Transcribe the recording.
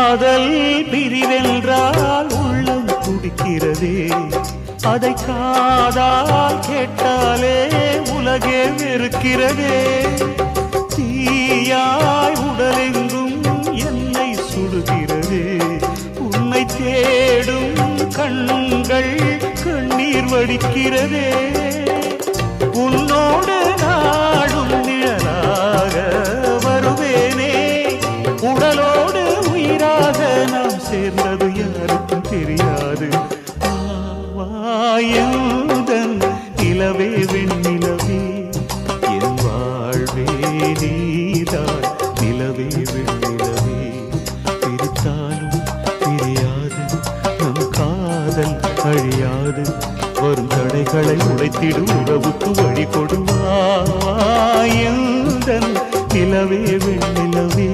காதல் பிரிவென்றால் உள்ளம் துடிக்கிறதே, அதை காதால் கேட்டாலே உலகே வெறுக்கிறதே. தீயாய் உடலெங்கும் என்னை சுடுகிறதே, உன்னை தேடும் கண்கள் கண்ணீர் வடிக்கிறதே. உன்னோடு நாடும் நிழலாக வருவேனே, உடலோடு உயிராக நாம் சேர்ந்தது யாருக்கும் தெரியாது. வாயந்தன் நிலவே வெண்ணிலவே, என் வாழ்வே நீதான் நிலவே வெண்ணிலவே. பிரித்தாலும் பிரியாது நம் காதல் அழியாது, வரும் தடைகளை உடைத்திடும் உறவுக்கு வழி கொடுவாயந்தன் நிலவே வெண்ணிலவே.